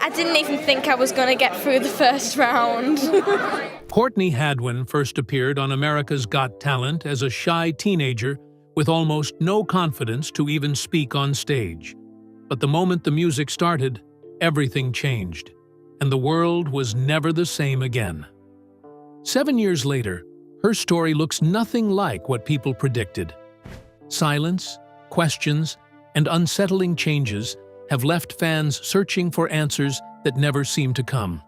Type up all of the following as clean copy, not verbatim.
I didn't even think I was going to get through the first round. Courtney Hadwin first appeared on America's Got Talent as a shy teenager with almost no confidence to even speak on stage. But the moment the music started, everything changed, and the world was never the same again. 7 years later, her story looks nothing like what people predicted. Silence, questions, and unsettling changes have left fans searching for answers that never seem to come.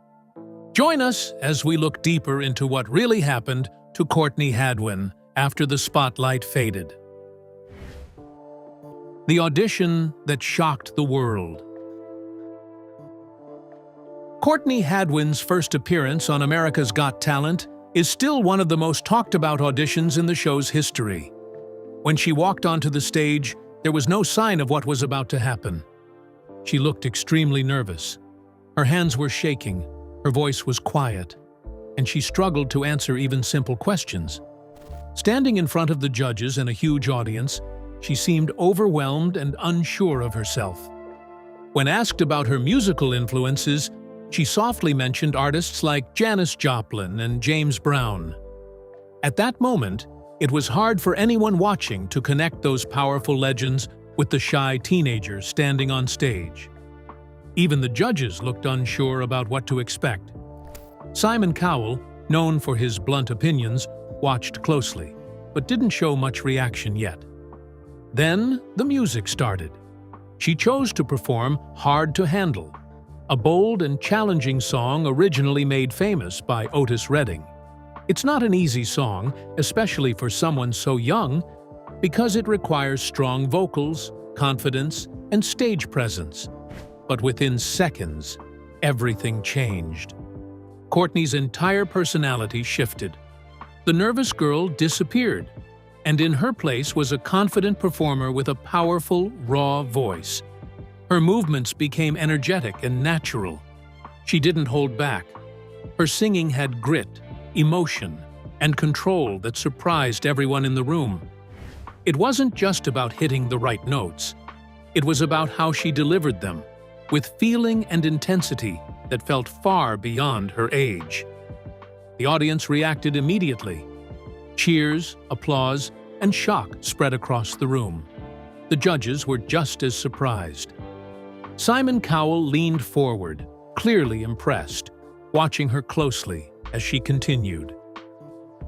Join us as we look deeper into what really happened to Courtney Hadwin after the spotlight faded. The audition that shocked the world. Courtney Hadwin's first appearance on America's Got Talent is still one of the most talked about auditions in the show's history. When she walked onto the stage, there was no sign of what was about to happen. She looked extremely nervous. Her hands were shaking, her voice was quiet, and she struggled to answer even simple questions. Standing in front of the judges and a huge audience, she seemed overwhelmed and unsure of herself. When asked about her musical influences, she softly mentioned artists like Janis Joplin and James Brown. At that moment, it was hard for anyone watching to connect those powerful legends with the shy teenager standing on stage. Even the judges looked unsure about what to expect. Simon Cowell, known for his blunt opinions, watched closely, but didn't show much reaction yet. Then the music started. She chose to perform Hard to Handle, a bold and challenging song originally made famous by Otis Redding. It's not an easy song, especially for someone so young, because it requires strong vocals, confidence, and stage presence. But within seconds, everything changed. Courtney's entire personality shifted. The nervous girl disappeared, and in her place was a confident performer with a powerful, raw voice. Her movements became energetic and natural. She didn't hold back. Her singing had grit, emotion, and control that surprised everyone in the room. It wasn't just about hitting the right notes. It was about how she delivered them, with feeling and intensity that felt far beyond her age. The audience reacted immediately. Cheers, applause, and shock spread across the room. The judges were just as surprised. Simon Cowell leaned forward, clearly impressed, watching her closely as she continued.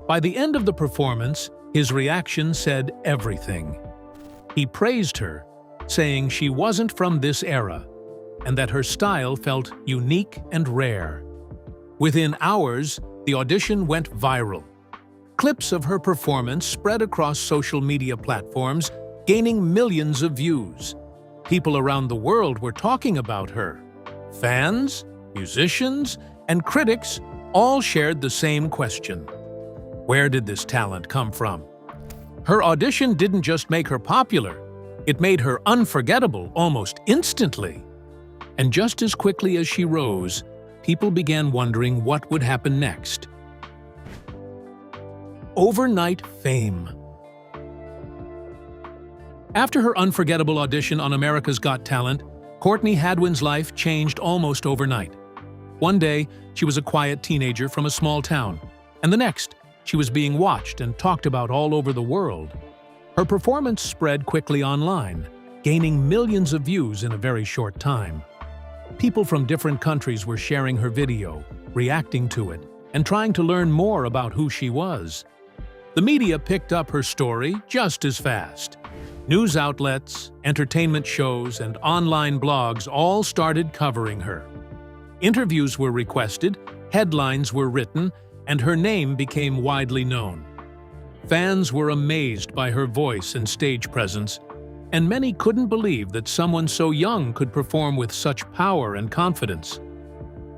By the end of the performance, his reaction said everything. He praised her, saying she wasn't from this era, and that her style felt unique and rare. Within hours, the audition went viral. Clips of her performance spread across social media platforms, gaining millions of views. People around the world were talking about her. Fans, musicians, and critics all shared the same question. Where did this talent come from? Her audition didn't just make her popular, it made her unforgettable almost instantly. And just as quickly as she rose, people began wondering what would happen next. Overnight fame. After her unforgettable audition on America's Got Talent, Courtney Hadwin's life changed almost overnight. One day, she was a quiet teenager from a small town, and the next, she was being watched and talked about all over the world. Her performance spread quickly online, gaining millions of views in a very short time. People from different countries were sharing her video, reacting to it, and trying to learn more about who she was. The media picked up her story just as fast. News outlets, entertainment shows, and online blogs all started covering her. Interviews were requested, headlines were written, and her name became widely known. Fans were amazed by her voice and stage presence, and many couldn't believe that someone so young could perform with such power and confidence.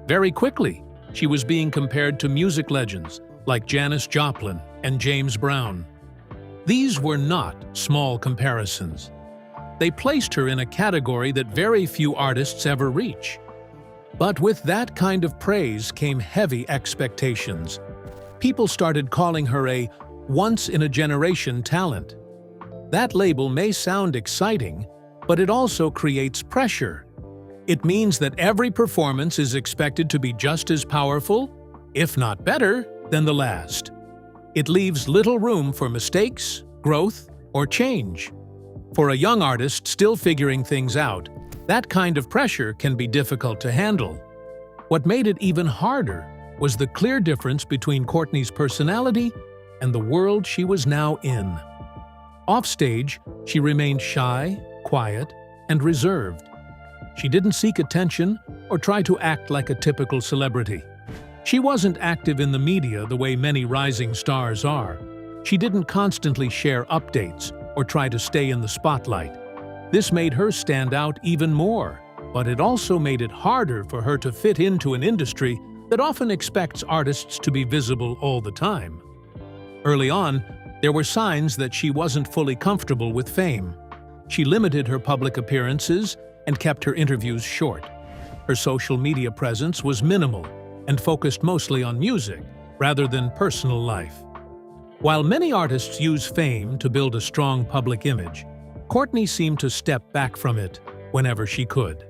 Very quickly, she was being compared to music legends like Janis Joplin and James Brown. These were not small comparisons. They placed her in a category that very few artists ever reach. But with that kind of praise came heavy expectations. People started calling her a once-in-a-generation talent. That label may sound exciting, but it also creates pressure. It means that every performance is expected to be just as powerful, if not better, than the last. It leaves little room for mistakes, growth, or change. For a young artist still figuring things out, that kind of pressure can be difficult to handle. What made it even harder was the clear difference between Courtney's personality and the world she was now in. Offstage, she remained shy, quiet, and reserved. She didn't seek attention or try to act like a typical celebrity. She wasn't active in the media the way many rising stars are. She didn't constantly share updates or try to stay in the spotlight. This made her stand out even more, but it also made it harder for her to fit into an industry that often expects artists to be visible all the time. Early on, there were signs that she wasn't fully comfortable with fame. She limited her public appearances and kept her interviews short. Her social media presence was minimal and focused mostly on music rather than personal life. While many artists use fame to build a strong public image, Courtney seemed to step back from it whenever she could.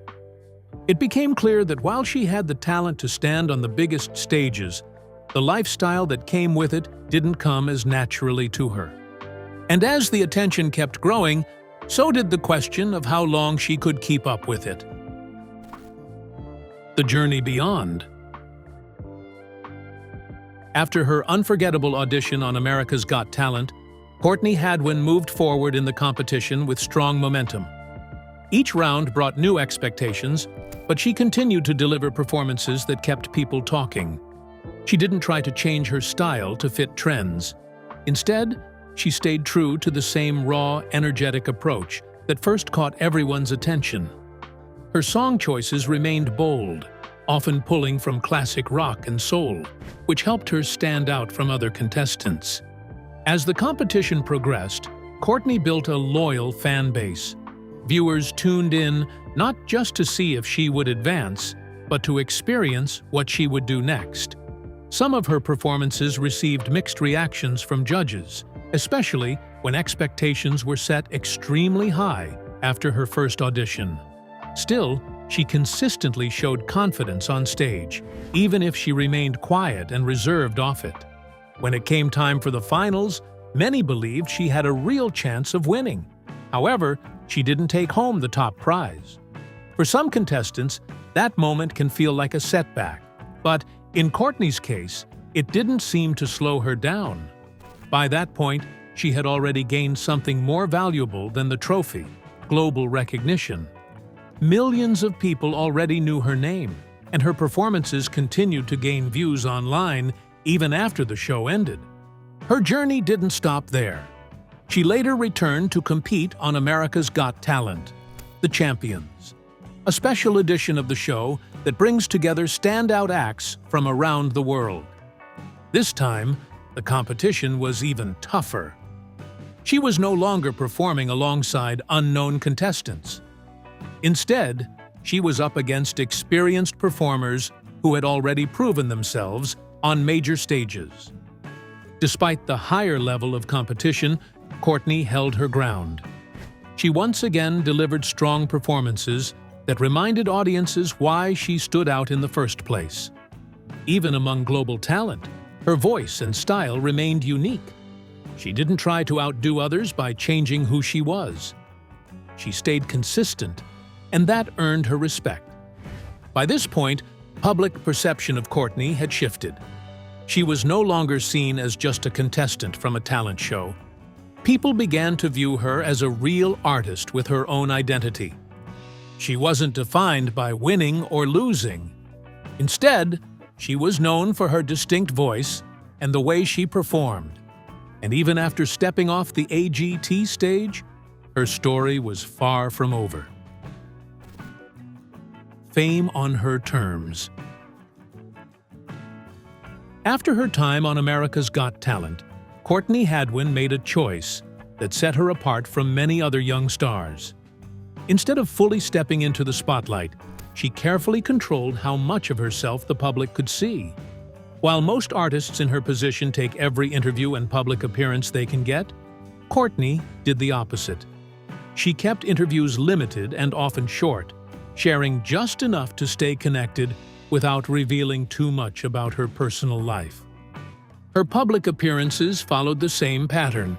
It became clear that while she had the talent to stand on the biggest stages, the lifestyle that came with it didn't come as naturally to her. And as the attention kept growing, so did the question of how long she could keep up with it. The journey beyond. After her unforgettable audition on America's Got Talent, Courtney Hadwin moved forward in the competition with strong momentum. Each round brought new expectations, but she continued to deliver performances that kept people talking. She didn't try to change her style to fit trends. Instead, she stayed true to the same raw, energetic approach that first caught everyone's attention. Her song choices remained bold, often pulling from classic rock and soul, which helped her stand out from other contestants. As the competition progressed, Courtney built a loyal fan base. Viewers tuned in not just to see if she would advance, but to experience what she would do next. Some of her performances received mixed reactions from judges, especially when expectations were set extremely high after her first audition. Still, she consistently showed confidence on stage, even if she remained quiet and reserved off it. When it came time for the finals, many believed she had a real chance of winning. However, she didn't take home the top prize. For some contestants, that moment can feel like a setback, but in Courtney's case, it didn't seem to slow her down. By that point, she had already gained something more valuable than the trophy: global recognition. Millions of people already knew her name, and her performances continued to gain views online even after the show ended. Her journey didn't stop there. She later returned to compete on America's Got Talent, The Champions, a special edition of the show that brings together standout acts from around the world. This time, the competition was even tougher. She was no longer performing alongside unknown contestants. Instead, she was up against experienced performers who had already proven themselves on major stages. Despite the higher level of competition, Courtney held her ground. She once again delivered strong performances that reminded audiences why she stood out in the first place. Even among global talent, her voice and style remained unique. She didn't try to outdo others by changing who she was. She stayed consistent, and that earned her respect. By this point, public perception of Courtney had shifted. She was no longer seen as just a contestant from a talent show. People began to view her as a real artist with her own identity. She wasn't defined by winning or losing. Instead, she was known for her distinct voice and the way she performed. And even after stepping off the AGT stage, her story was far from over. Fame on her terms. After her time on America's Got Talent, Courtney Hadwin made a choice that set her apart from many other young stars. Instead of fully stepping into the spotlight, she carefully controlled how much of herself the public could see. While most artists in her position take every interview and public appearance they can get, Courtney did the opposite. She kept interviews limited and often short, sharing just enough to stay connected without revealing too much about her personal life. Her public appearances followed the same pattern.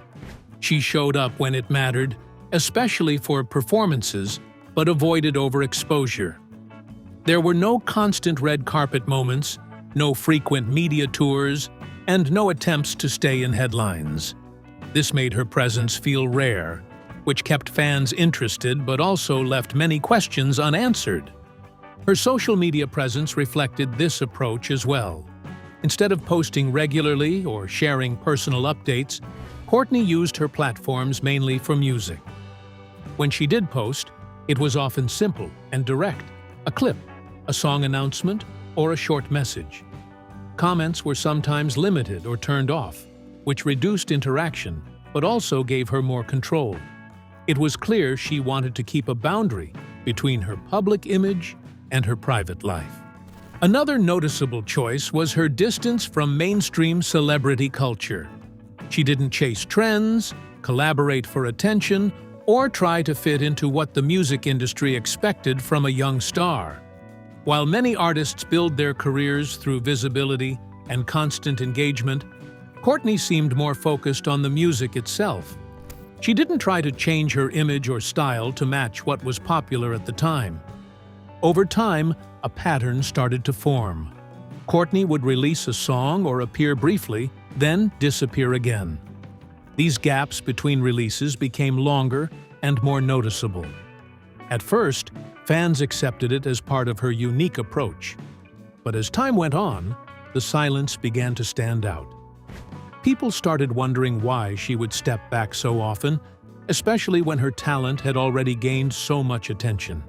She showed up when it mattered, especially for performances, but avoided overexposure. There were no constant red carpet moments, no frequent media tours, and no attempts to stay in headlines. This made her presence feel rare, which kept fans interested but also left many questions unanswered. Her social media presence reflected this approach as well. Instead of posting regularly or sharing personal updates, Courtney used her platforms mainly for music. When she did post, it was often simple and direct: a clip, a song announcement, or a short message. Comments were sometimes limited or turned off, which reduced interaction but also gave her more control. It was clear she wanted to keep a boundary between her public image and her private life. Another noticeable choice was her distance from mainstream celebrity culture. She didn't chase trends, collaborate for attention, or try to fit into what the music industry expected from a young star. While many artists build their careers through visibility and constant engagement, Courtney seemed more focused on the music itself. She didn't try to change her image or style to match what was popular at the time. Over time, a pattern started to form. Courtney would release a song or appear briefly, then disappear again. These gaps between releases became longer and more noticeable. At first, fans accepted it as part of her unique approach. But as time went on, the silence began to stand out. People started wondering why she would step back so often, especially when her talent had already gained so much attention.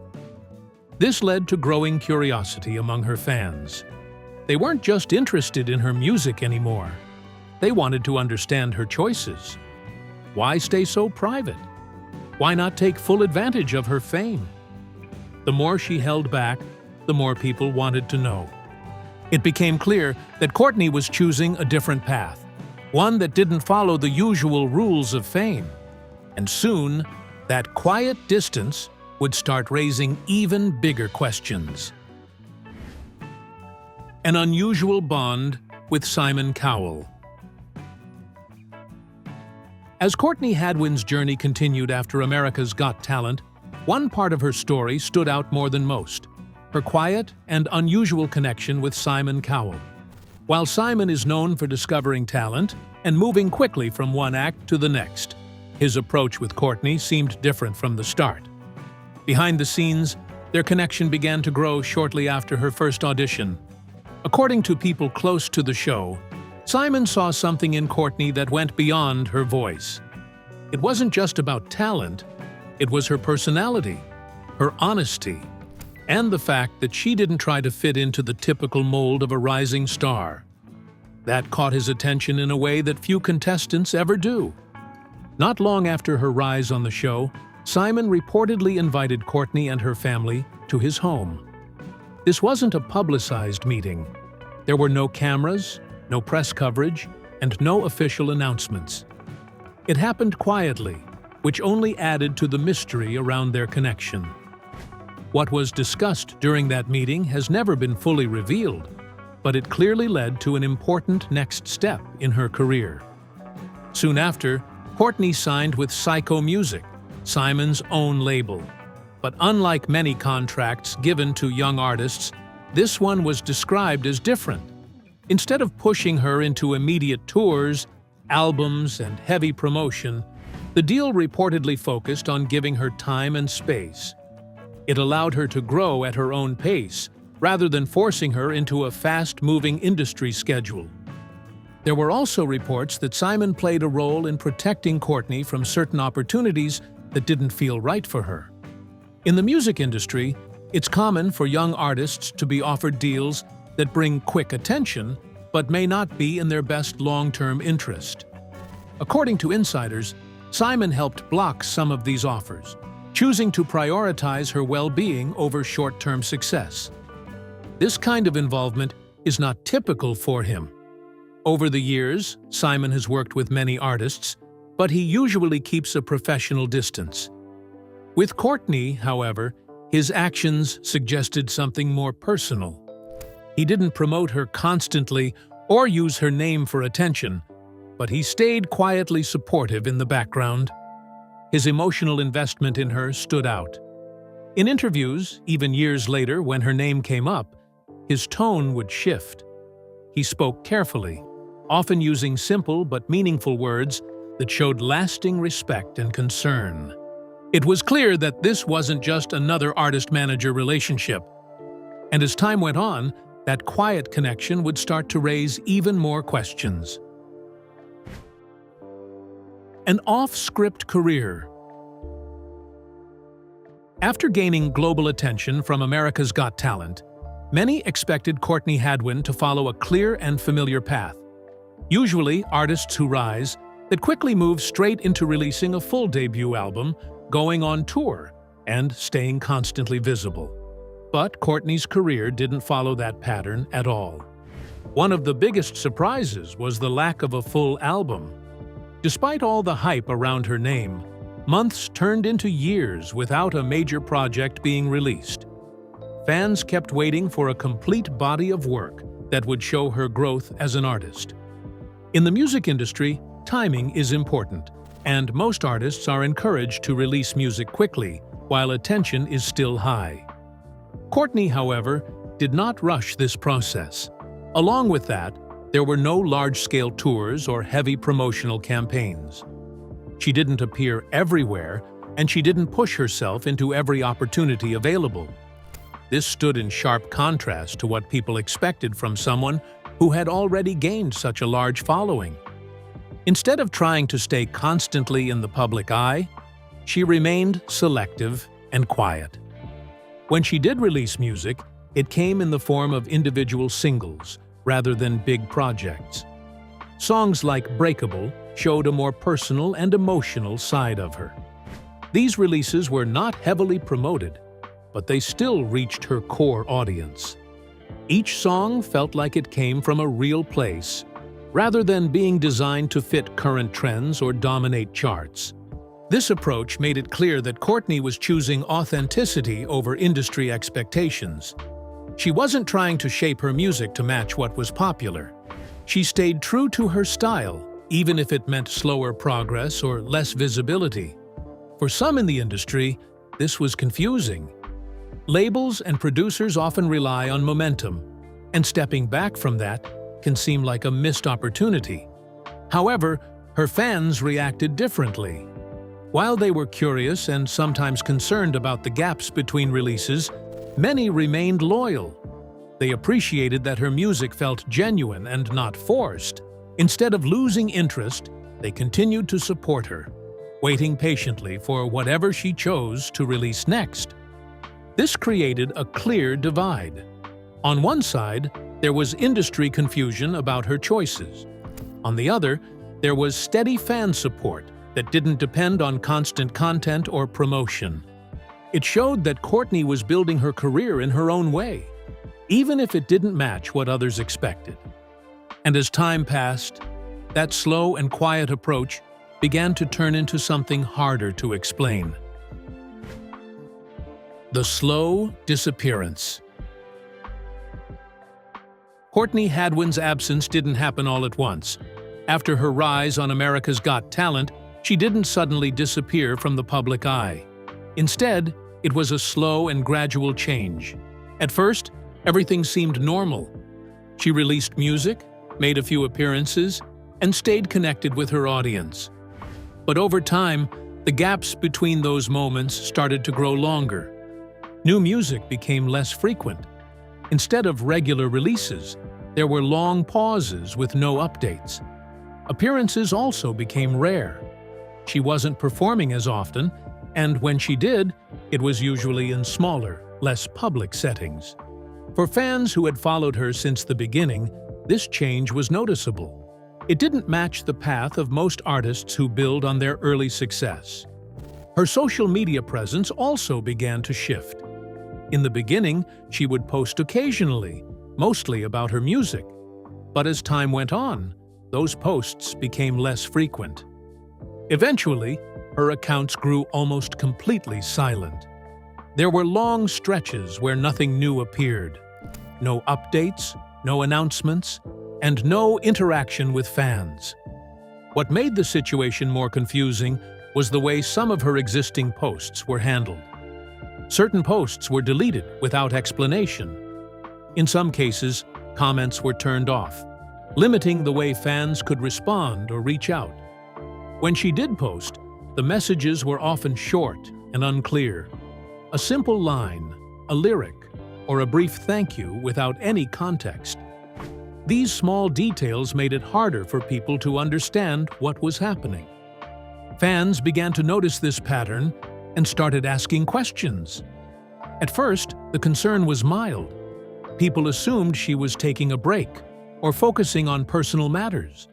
This led to growing curiosity among her fans. They weren't just interested in her music anymore. They wanted to understand her choices. Why stay so private? Why not take full advantage of her fame? The more she held back, the more people wanted to know. It became clear that Courtney was choosing a different path, one that didn't follow the usual rules of fame. And soon, that quiet distance would start raising even bigger questions. An unusual bond with Simon Cowell. As Courtney Hadwin's journey continued after America's Got Talent, one part of her story stood out more than most: her quiet and unusual connection with Simon Cowell. While Simon is known for discovering talent and moving quickly from one act to the next, his approach with Courtney seemed different from the start. Behind the scenes, their connection began to grow shortly after her first audition. According to people close to the show, Simon saw something in Courtney that went beyond her voice. It wasn't just about talent, it was her personality, her honesty, and the fact that she didn't try to fit into the typical mold of a rising star. That caught his attention in a way that few contestants ever do. Not long after her rise on the show, Simon reportedly invited Courtney and her family to his home. This wasn't a publicized meeting. There were no cameras, no press coverage, and no official announcements. It happened quietly, which only added to the mystery around their connection. What was discussed during that meeting has never been fully revealed, but it clearly led to an important next step in her career. Soon after, Courtney signed with Psycho Music, Simon's own label. But unlike many contracts given to young artists, this one was described as different. Instead of pushing her into immediate tours, albums, and heavy promotion, the deal reportedly focused on giving her time and space. It allowed her to grow at her own pace, rather than forcing her into a fast-moving industry schedule. There were also reports that Simon played a role in protecting Courtney from certain opportunities that didn't feel right for her. In the music industry, it's common for young artists to be offered deals that bring quick attention, but may not be in their best long-term interest. According to insiders, Simon helped block some of these offers, choosing to prioritize her well-being over short-term success. This kind of involvement is not typical for him. Over the years, Simon has worked with many artists, but he usually keeps a professional distance. With Courtney, however, His actions suggested something more personal. He didn't promote her constantly or use her name for attention, but he stayed quietly supportive in the background. His emotional investment in her stood out. In interviews, even years later when her name came up, his tone would shift. He spoke carefully, often using simple but meaningful words that showed lasting respect and concern. It was clear that this wasn't just another artist-manager relationship. And as time went on, that quiet connection would start to raise even more questions. An off-script career. After gaining global attention from America's Got Talent, many expected Courtney Hadwin to follow a clear and familiar path. Usually, artists who rise that quickly move straight into releasing a full debut album, going on tour, and staying constantly visible. But Courtney's career didn't follow that pattern at all. One of the biggest surprises was the lack of a full album. Despite all the hype around her name, months turned into years without a major project being released. Fans kept waiting for a complete body of work that would show her growth as an artist. In the music industry, timing is important, and most artists are encouraged to release music quickly while attention is still high. Courtney, however, did not rush this process. Along with that, there were no large-scale tours or heavy promotional campaigns. She didn't appear everywhere, and she didn't push herself into every opportunity available. This stood in sharp contrast to what people expected from someone who had already gained such a large following. Instead of trying to stay constantly in the public eye, she remained selective and quiet. When she did release music, it came in the form of individual singles rather than big projects. Songs like Breakable showed a more personal and emotional side of her. These releases were not heavily promoted, but they still reached her core audience. Each song felt like it came from a real place, rather than being designed to fit current trends or dominate charts. This approach made it clear that Courtney was choosing authenticity over industry expectations. She wasn't trying to shape her music to match what was popular. She stayed true to her style, even if it meant slower progress or less visibility. For some in the industry, this was confusing. Labels and producers often rely on momentum, and stepping back from that can seem like a missed opportunity. However, her fans reacted differently. While they were curious and sometimes concerned about the gaps between releases, many remained loyal. They appreciated that her music felt genuine and not forced. Instead of losing interest, they continued to support her, waiting patiently for whatever she chose to release next. This created a clear divide. On one side, there was industry confusion about her choices. On the other, there was steady fan support that didn't depend on constant content or promotion. It showed that Courtney was building her career in her own way, even if it didn't match what others expected. And as time passed, that slow and quiet approach began to turn into something harder to explain. The slow disappearance. Courtney Hadwin's absence didn't happen all at once. After her rise on America's Got Talent, she didn't suddenly disappear from the public eye. Instead, it was a slow and gradual change. At first, everything seemed normal. She released music, made a few appearances, and stayed connected with her audience. But over time, the gaps between those moments started to grow longer. New music became less frequent. Instead of regular releases, there were long pauses with no updates. Appearances also became rare. She wasn't performing as often, and when she did, it was usually in smaller, less public settings. For fans who had followed her since the beginning, this change was noticeable. It didn't match the path of most artists who build on their early success. Her social media presence also began to shift. In the beginning, she would post occasionally, mostly about her music. But as time went on, those posts became less frequent. Eventually, her accounts grew almost completely silent. There were long stretches where nothing new appeared. No updates, no announcements, and no interaction with fans. What made the situation more confusing was the way some of her existing posts were handled. Certain posts were deleted without explanation. In some cases, comments were turned off, limiting the way fans could respond or reach out. When she did post, the messages were often short and unclear. A simple line, a lyric, or a brief thank you without any context. These small details made it harder for people to understand what was happening. Fans began to notice this pattern and started asking questions. At first, the concern was mild. People assumed she was taking a break or focusing on personal matters.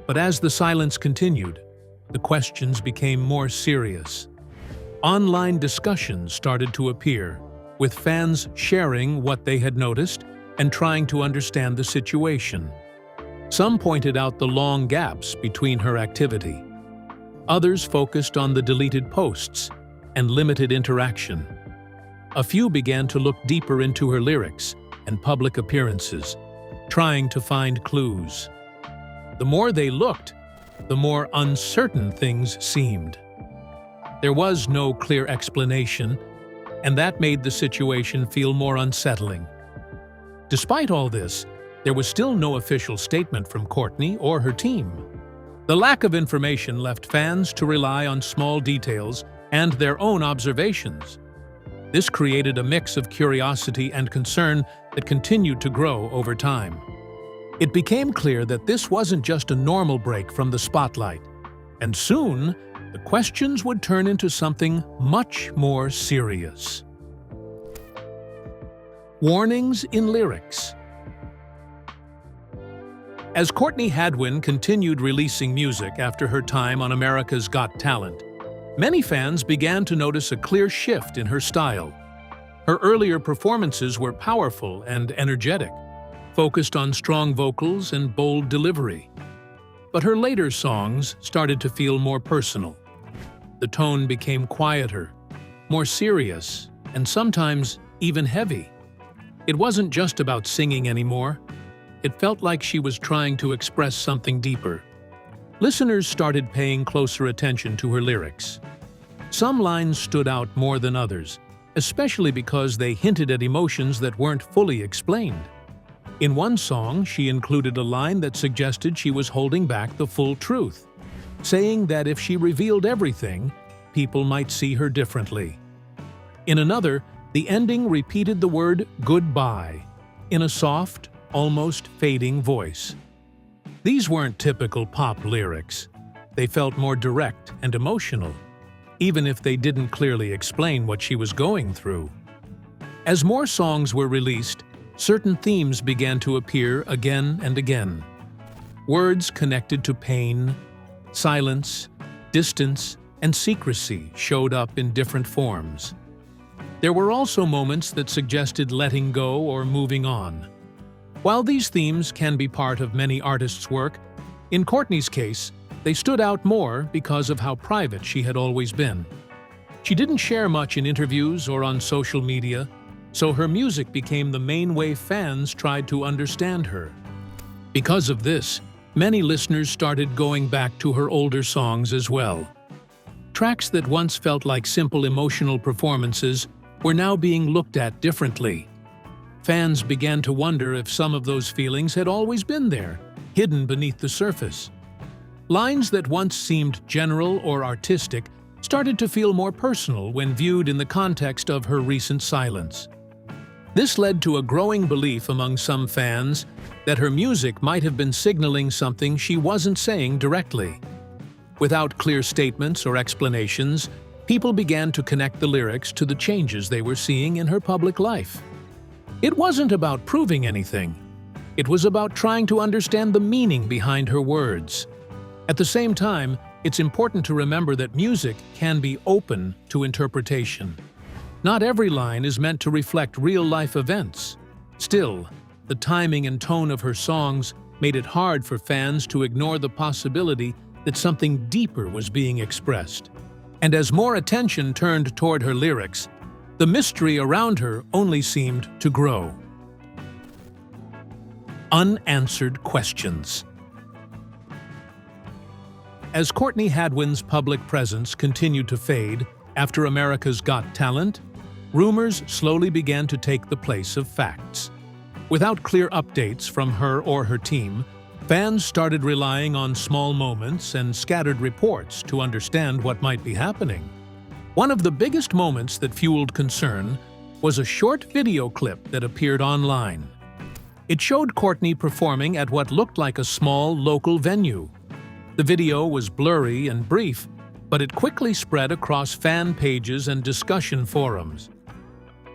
But as the silence continued, the questions became more serious. Online discussions started to appear, with fans sharing what they had noticed and trying to understand the situation. Some pointed out the long gaps between her activity. Others focused on the deleted posts and limited interaction. A few began to look deeper into her lyrics and public appearances, trying to find clues. The more they looked, the more uncertain things seemed. There was no clear explanation, and that made the situation feel more unsettling. Despite all this, there was still no official statement from Courtney or her team. The lack of information left fans to rely on small details and their own observations. This created a mix of curiosity and concern that continued to grow over time. It became clear that this wasn't just a normal break from the spotlight, and soon, the questions would turn into something much more serious. Warnings in lyrics. As Courtney Hadwin continued releasing music after her time on America's Got Talent, many fans began to notice a clear shift in her style. Her earlier performances were powerful and energetic, focused on strong vocals and bold delivery. But her later songs started to feel more personal. The tone became quieter, more serious, and sometimes even heavy. It wasn't just about singing anymore. It felt like she was trying to express something deeper. Listeners started paying closer attention to her lyrics. Some lines stood out more than others, especially because they hinted at emotions that weren't fully explained. In one song, she included a line that suggested she was holding back the full truth, saying that if she revealed everything, people might see her differently. In another, the ending repeated the word goodbye in a soft, almost fading voice. These weren't typical pop lyrics. They felt more direct and emotional, even if they didn't clearly explain what she was going through. As more songs were released, certain themes began to appear again and again. Words connected to pain, silence, distance, and secrecy showed up in different forms. There were also moments that suggested letting go or moving on. While these themes can be part of many artists' work, in Courtney's case, they stood out more because of how private she had always been. She didn't share much in interviews or on social media, so her music became the main way fans tried to understand her. Because of this, many listeners started going back to her older songs as well. Tracks that once felt like simple emotional performances were now being looked at differently. Fans began to wonder if some of those feelings had always been there, hidden beneath the surface. Lines that once seemed general or artistic started to feel more personal when viewed in the context of her recent silence. This led to a growing belief among some fans that her music might have been signaling something she wasn't saying directly. Without clear statements or explanations, people began to connect the lyrics to the changes they were seeing in her public life. It wasn't about proving anything. It was about trying to understand the meaning behind her words. At the same time, it's important to remember that music can be open to interpretation. Not every line is meant to reflect real-life events. Still, the timing and tone of her songs made it hard for fans to ignore the possibility that something deeper was being expressed. And as more attention turned toward her lyrics, The mystery around her only seemed to grow. Unanswered questions. As Courtney Hadwin's public presence continued to fade after America's Got Talent, rumors slowly began to take the place of facts. Without clear updates from her or her team, fans started relying on small moments and scattered reports to understand what might be happening. One of the biggest moments that fueled concern was a short video clip that appeared online. It showed Courtney performing at what looked like a small local venue. The video was blurry and brief, but it quickly spread across fan pages and discussion forums.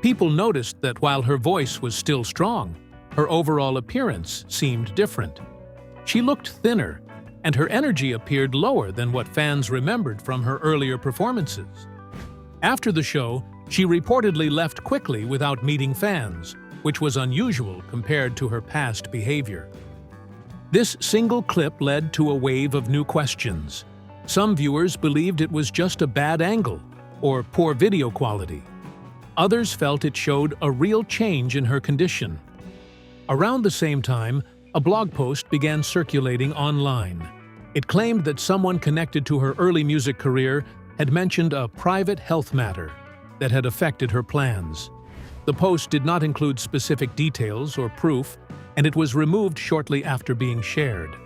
People noticed that while her voice was still strong, her overall appearance seemed different. She looked thinner, and her energy appeared lower than what fans remembered from her earlier performances. After the show, she reportedly left quickly without meeting fans, which was unusual compared to her past behavior. This single clip led to a wave of new questions. Some viewers believed it was just a bad angle or poor video quality. Others felt it showed a real change in her condition. Around the same time, a blog post began circulating online. It claimed that someone connected to her early music career had mentioned a private health matter that had affected her plans. The post did not include specific details or proof, and it was removed shortly after being shared.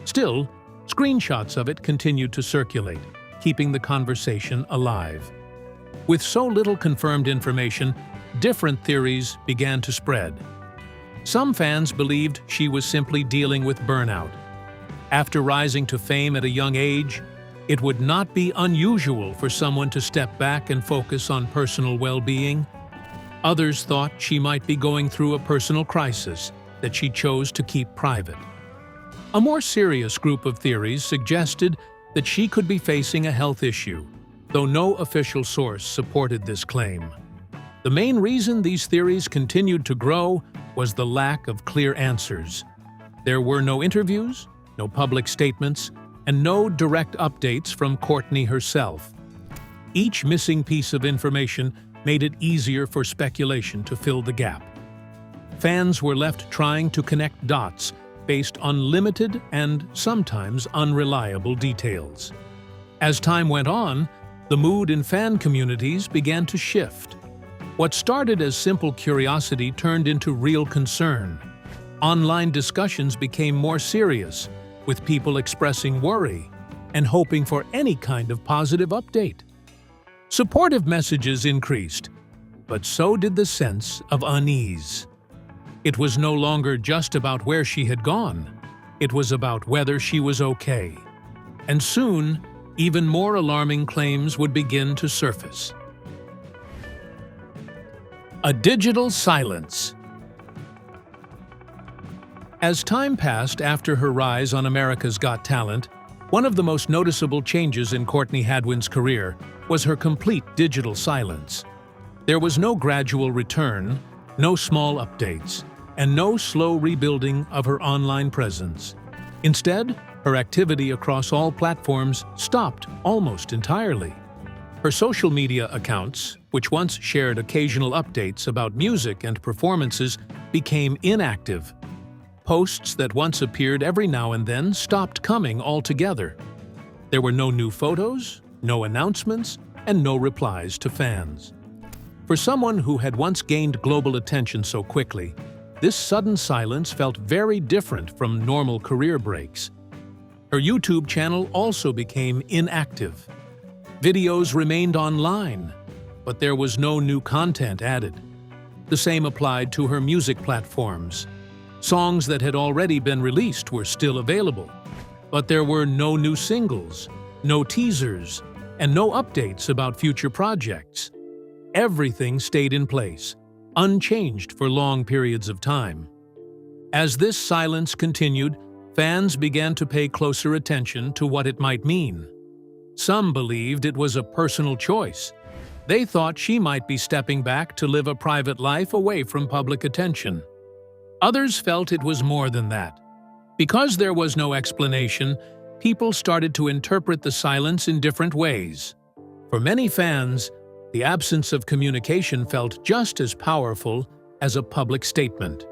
Still, screenshots of it continued to circulate, keeping the conversation alive. With so little confirmed information, different theories began to spread. Some fans believed she was simply dealing with burnout. After rising to fame at a young age, it would not be unusual for someone to step back and focus on personal well-being. Others thought she might be going through a personal crisis that she chose to keep private. A more serious group of theories suggested that she could be facing a health issue, though no official source supported this claim. The main reason these theories continued to grow was the lack of clear answers. There were no interviews, no public statements, and no direct updates from Courtney herself. Each missing piece of information made it easier for speculation to fill the gap. Fans were left trying to connect dots based on limited and sometimes unreliable details. As time went on, the mood in fan communities began to shift. What started as simple curiosity turned into real concern. Online discussions became more serious, with people expressing worry and hoping for any kind of positive update. Supportive messages increased, but so did the sense of unease. It was no longer just about where she had gone. It was about whether she was okay. And soon, even more alarming claims would begin to surface. A digital silence. As time passed after her rise on America's Got Talent, one of the most noticeable changes in Courtney Hadwin's career was her complete digital silence. There was no gradual return, no small updates, and no slow rebuilding of her online presence. Instead, her activity across all platforms stopped almost entirely. Her social media accounts, which once shared occasional updates about music and performances, became inactive. Posts that once appeared every now and then stopped coming altogether. There were no new photos, no announcements, and no replies to fans. For someone who had once gained global attention so quickly, this sudden silence felt very different from normal career breaks. Her YouTube channel also became inactive. Videos remained online, but there was no new content added. The same applied to her music platforms. Songs that had already been released were still available, but there were no new singles, no teasers, and no updates about future projects. Everything stayed in place, unchanged for long periods of time. As this silence continued, fans began to pay closer attention to what it might mean. Some believed it was a personal choice. They thought she might be stepping back to live a private life away from public attention. Others felt it was more than that. Because there was no explanation, people started to interpret the silence in different ways. For many fans, the absence of communication felt just as powerful as a public statement.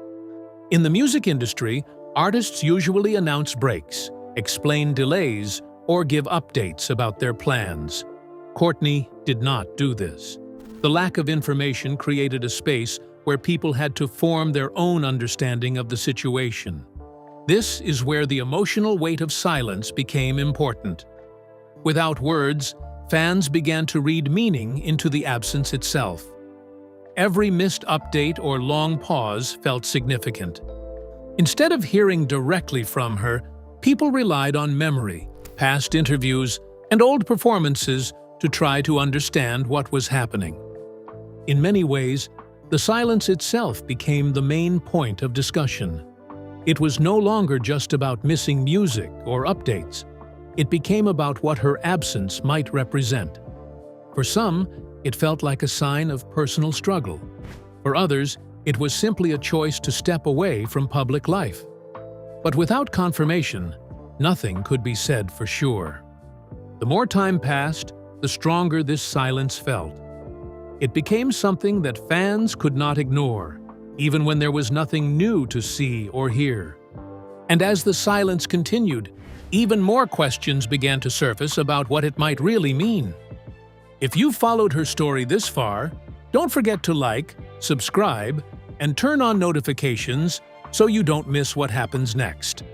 In the music industry, artists usually announce breaks, explain delays, or give updates about their plans. Courtney did not do this. The lack of information created a space where people had to form their own understanding of the situation. This is where the emotional weight of silence became important. Without words, fans began to read meaning into the absence itself. Every missed update or long pause felt significant. Instead of hearing directly from her, people relied on memory, past interviews, and old performances to try to understand what was happening. In many ways, the silence itself became the main point of discussion. It was no longer just about missing music or updates. It became about what her absence might represent. For some, it felt like a sign of personal struggle. For others, it was simply a choice to step away from public life. But without confirmation, nothing could be said for sure. The more time passed, the stronger this silence felt. It became something that fans could not ignore, even when there was nothing new to see or hear. And as the silence continued, even more questions began to surface about what it might really mean. If you followed her story this far, don't forget to like, subscribe, and turn on notifications so you don't miss what happens next.